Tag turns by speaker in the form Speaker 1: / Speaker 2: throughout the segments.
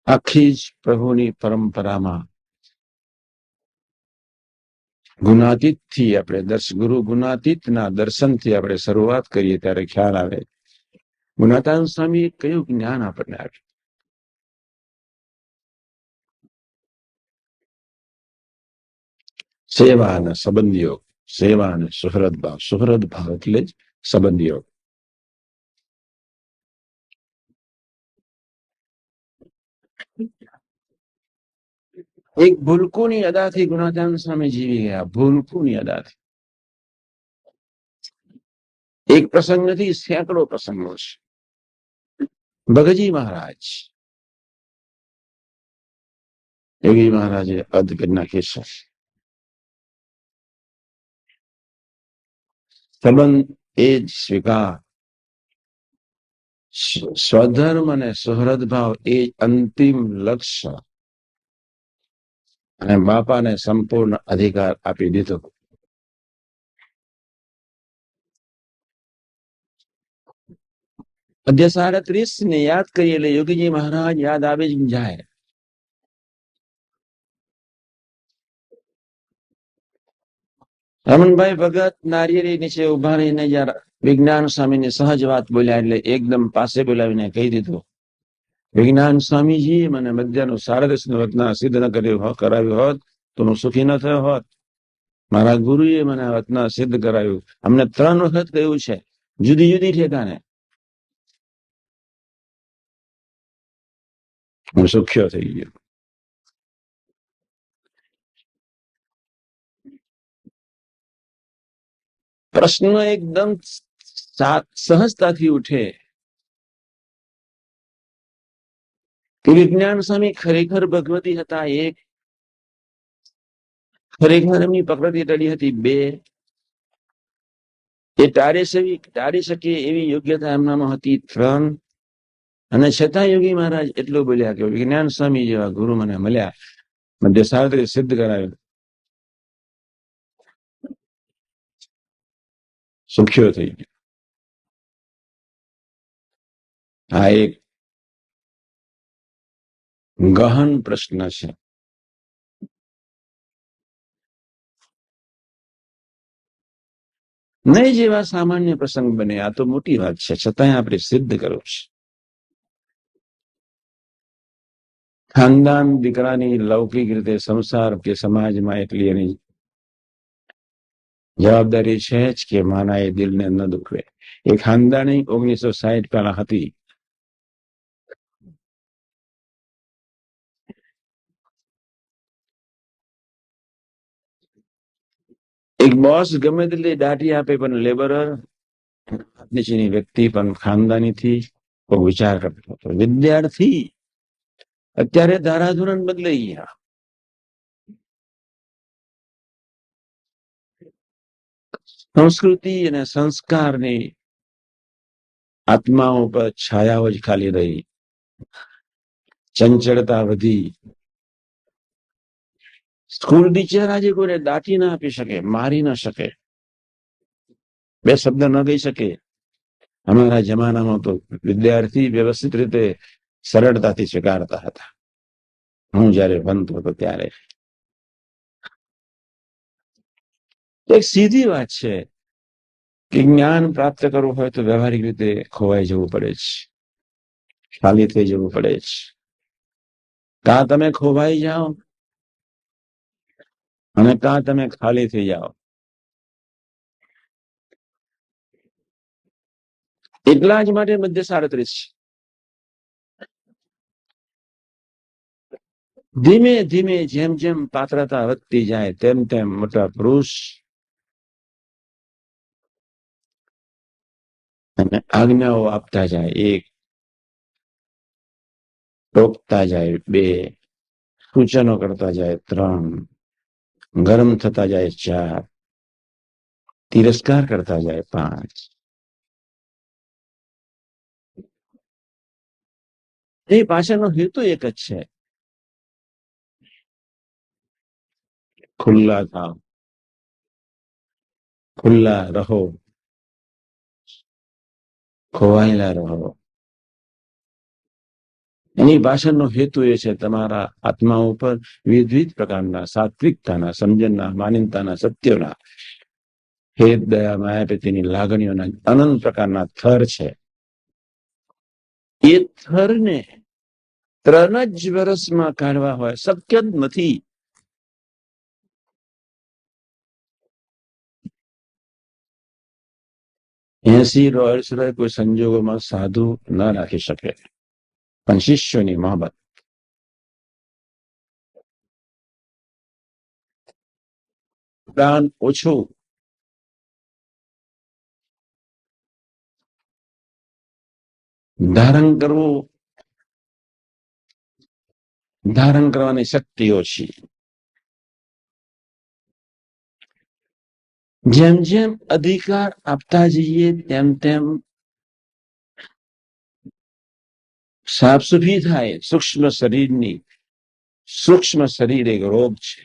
Speaker 1: આખી જ પ્રભુની પરંપરામાં ગુણાતીત થી આપણે ગુરુ ગુણાતીતના દર્શનથી આપણે શરૂઆત કરીએ ત્યારે ખ્યાલ આવે ગુણાતાન સ્વામી કયું જ્ઞાન આપણને આપ્યું. સેવા અને સંબંધ યોગ, સેવા અને સુહૃદ ભાવ એટલે જ સંબંધ યોગ. એક ભૂલકુની અદાથી ગુણાતાન સ્વામી જીવી ગયા, ભૂલકુની અદાથી. એક પ્રસંગ નથી, સેંકડો પ્રસંગો છે. ભગતજી મહારાજ, યોગી મહારાજે અદ કરી નાખી છે. સંબંધ એ જ સ્વીકાર, સ્વધર્મ અને સુહૃદ ભાવ એ અંતિમ લક્ષ્ય, અને બાપાને સંપૂર્ણ અધિકાર આપી દીધો. અધ્યાય 37 ને યાદ કરીએ એટલે યોગીજી મહારાજ યાદ આવી જ જાય. રમણભાઈ ભગત નારિયેળી નીચે ઉભા રહીને જયારે વિજ્ઞાન સ્વામીની સહજ વાત બોલ્યા એટલે એકદમ પાસે બોલાવીને કહી દીધું, વિજ્ઞાન સ્વામીજી મને મધ્યનું 10:30 વતના સિદ્ધ ન કરાવ્યું હોત તો હું સુખી ન થયો હોત. મારા ગુરુએ મને વતના સિદ્ધ કરાવ્યું. અમને 3 વખત કહ્યું છે, જુદી જુદી ઠેકાને. હું સુખ્યો થઈ ગયો. પ્રશ્ન એકદમ સહજતાથી ઉઠે કે વિજ્ઞાન સ્વામી ખરેખર ભગવતી હતા? એક, ખરેખર એમની પ્રકૃતિ ટળી હતી? 2, એ ટાળી શકે એવી યોગ્યતા એમનામાં હતી? 3, અને છતાં યોગી મહારાજ એટલું બોલ્યા કે વિજ્ઞાન સ્વામી જેવા ગુરુ મને મળ્યા, મધ્ય સાર્થક સિદ્ધ કરાવ્યું, સુખ્યો થઈ ગયો. આ એક ગહન પ્રશ્ન છે. નહીં જેવા સામાન્ય પ્રસંગ બને, આ તો મોટી વાત છે, છતાંય આપણે સિદ્ધ કરવું છે. ખાનદાન દીકરાની લૌકિક રીતે સંસાર કે સમાજમાં એટલી એની જવાબદારી છે જ કે માના એ દિલને ન દુખવે. એ ખાનદાની 1960 પહેલા હતી. એક બોસ ગમે તેટલી દાટી આપે પણ લેબરર નીચેની વ્યક્તિ પણ ખાનદાનીથી કોઈ વિચાર કરતો હતો. વિદ્યાર્થી અત્યારે ધારાધોરણ બદલાઈ ગયા. સંસ્કૃતિ અને સંસ્કારની આત્માઓ પર છાયાઓ જ ખાલી રહી, ચંચળતા વધી. સ્કૂલ ટીચર આજે કોઈને દાટી ના આપી શકે, મારી ના શકે, 2 શબ્દ ન કહી શકે. અમારા જમાનામાં તો વિદ્યાર્થી વ્યવસ્થિત રીતે સરળતાથી સ્વીકારતા હતા. હું જયારે ભણતો હતો ત્યારે એક સીધી વાત છે કે જ્ઞાન પ્રાપ્ત કરવું હોય તો વ્યવહારિક રીતે ખોવાઈ જવું પડે છે, ખાલી થઈ જવું પડે છે. કાં તમે ખોવાઈ જાઓ અને કાં તમે ખાલી થઈ જાઓ. એટલા જ માટે મધ્ય 37 છે. ધીમે ધીમે જેમ જેમ પાત્રતા વધતી જાય તેમ તેમ મોટા પુરુષ અને આજ્ઞાઓ આપતા જાય. 1, ટોકતા જાય. 2, સૂચનો કરતા જાય. 3, ગરમ થતા જાય. 4, તિરસ્કાર કરતા જાય. 5. એ પાછળનો હેતુ એક જ છે, ખુલ્લા થાવ, ખુલ્લા રહો, ખોવાયેલા રહો. એની પાછળનો હેતુ એ છે તમારા આત્મા ઉપર વિવિધ પ્રકારના સાત્વિકતાના, સમજણના, માનવતાના, સત્યોના, હેત, દયા, માયાપતિની લાગણીઓના અનંત પ્રકારના થર છે. એ થરને 3 જ વર્ષમાં કાઢવા હોય શક્ય જ નથી. એસી વર્ષ કોઈ સંજોગોમાં સાધુ ન રાખી શકે, પણ શિષ્યોની મોહબ્બત, દાન ઓછું, ધારણ કરવું, ધારણ કરવાની શક્તિ ઓછી. જેમ જેમ અધિકાર આપતા જઈએ તેમ તેમ સાફસૂફી થાય સૂક્ષ્મ શરીરની. સૂક્ષ્મ શરીર એક રોગ છે.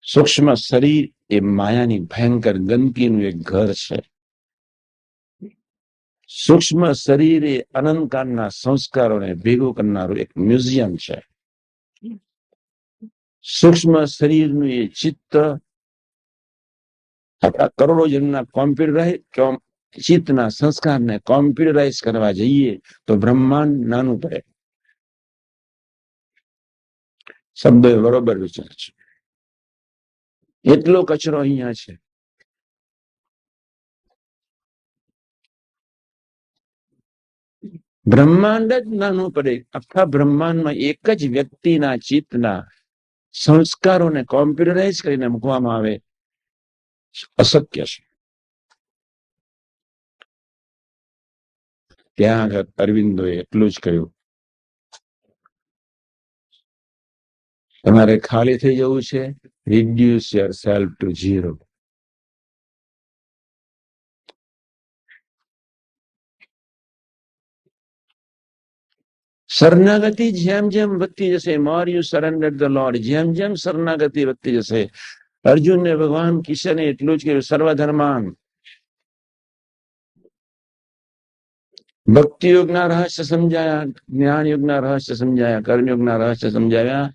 Speaker 1: સૂક્ષ્મ શરીર એ માયાની ભયંકર ગંદકીનું એક ઘર છે. સૂક્ષ્મ શરીર એ અનંતકાળના સંસ્કારોને ભેગું કરનારું એક મ્યુઝિયમ છે. સૂક્ષ્મ શરીરનું એ ચિત્ત આપણા કરોડો જન્મના કોમ્પ્યુટરાઇઝ ચિત્તના સંસ્કારને કોમ્પ્યુટરાઇઝ કરવા જઈએ તો બ્રહ્માંડ નાનું પડે. શબ્દો બરોબર વિચાર છે. એટલો કચરો અહીંયા છે. બ્રહ્માંડ જ નાનું પડે. આખા બ્રહ્માંડમાં એક જ વ્યક્તિના ચિત્તના સંસ્કારોને કોમ્પ્યુટરાઇઝ કરીને મૂકવામાં આવે, અશક્ય છે. ત્યાં આગળ અરવિંદોએ એટલું જ કહ્યું, તમારે ખાલી થઈ જવું છે, રિડ્યુસ યોર સેલ્ફ ટુ 0. શરણાગતિ જેમ જેમ વધતી જશે, મોર યુ સરેન્ડર ધ લોર્ડ, જેમ જેમ શરણાગતિ વધતી જશે. અર્જુનને ભગવાન કિશને એટલું જ કહ્યું, સર્વધર્માન. ભક્તિ યોગના રહસ્ય સમજાયા, જ્ઞાન યોગના રહસ્ય સમજાયા, કર્મયોગના રહસ્ય સમજાવ્યા.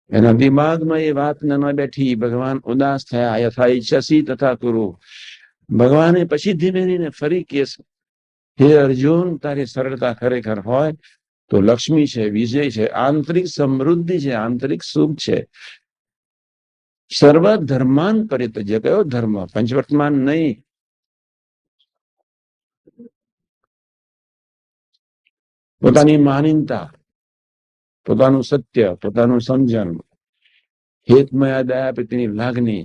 Speaker 1: એના દિમાગમાં એ વાત ન બેઠી. ભગવાન ઉદાસ થયા. યથા ઈચ્છસી તથા કુરુ. ભગવાને પછી ધીમે ધીમે ફરી કેસ, હે અર્જુન, તારી સરળતા ખરેખર હોય તો લક્ષ્મી છે, વિજય છે, આંતરિક સમૃદ્ધિ છે, આંતરિક સુખ છે. સર્વ ધર્માન પરિત્યજ્ય. કયો ધર્મ? પંચવર્તમાન નહીં. પોતાની માનીનતા, પોતાનું સત્ય, પોતાનું સમજણ, હેતમય દયાપતિની લાગણી,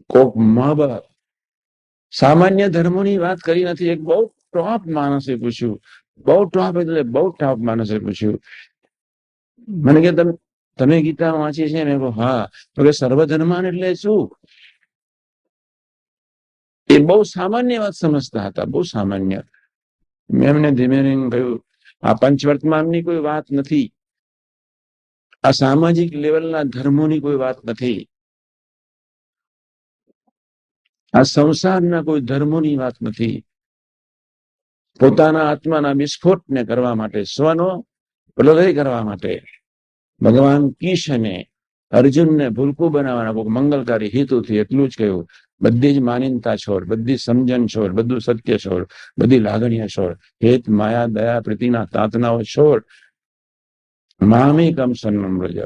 Speaker 1: કોક મહાબત. સામાન્ય ધર્મોની વાત કરી નથી. એક બહુ ટોપ માણસે પૂછ્યું, બહુ ટોપ એટલે બહુ ટોપ માણસે પૂછ્યું મને કે તમે ગીતા વાંચી છે? મેં કહ્યું હા. તો કે સર્વધર્માન એટલે શું? એ બહુ સામાન્ય વાત સમજતા હતા, બહુ સામાન્ય. મેં એમને ધીમે ધીમે કહ્યું, આ પંચવર્તમાનની કોઈ વાત નથી, આ સામાજિક લેવલના ધર્મોની કોઈ વાત નથી, આ સંસારના કોઈ ધર્મોની વાત નથી. પોતાના આત્માના વિસ્ફોટને કરવા માટે, સ્વનો પ્રલય કરવા માટે ભગવાન કૃષ્ણે અર્જુનને ભૂલકું બનાવવાના કોઈ મંગલકારી હેતુથી એટલું જ કહ્યું, બધી જ માનીનતા છોડ, બધી સમજણ છોડ, બધું સત્ય છોડ, બધી લાગણીઓ છોડ, હેત, માયા, દયા, પ્રીતિના તાતનાઓ છોડ, મામેકમ શરણમ વ્રજ.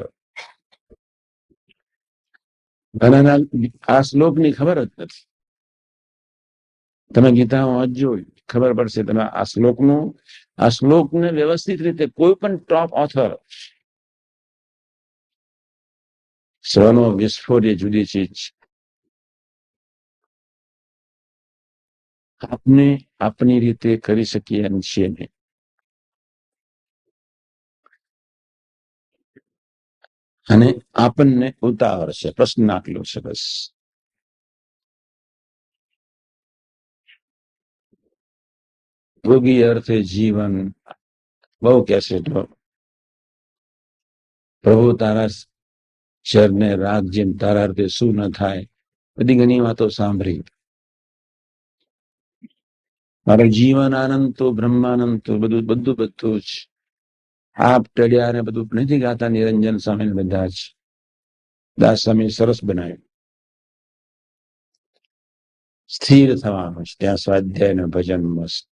Speaker 1: ઘણાના આ શ્લોકની ખબર જ નથી. તમે ગીતા વાંચજો, ખબર પડશે. તમે આ શ્લોકને વ્યવસ્થિત રીતે કોઈ પણ ટોપ ઓથર, સ્વનો વિસ્ફોટ એ જુદી ચીજ છે. આપને આપની રીતે કરી શકીએ એમ છીએ નહીં. અને આપણને ઉતાવળ છે. પ્રશ્ન આટલો છે બસ. યોગી અર્થે જીવન બહુ કેસેટો, પ્રભુ તારા શરને રાખજે, તારા અર્થે શું ન થાય, બધી ઘણી વાતો સાંભળી. મારો જીવન આનંદ તો બ્રહ્માનંદ તો બધું બધું બધું જ આપ ટળ્યા ને બધું નથી ગાતા નિરંજન સ્વામી બધા જ દાસ સ્વામી સરસ બનાવ્યું. સ્થિર થવાનું છે ત્યાં સ્વાધ્યાય ને ભજન મસ્ત.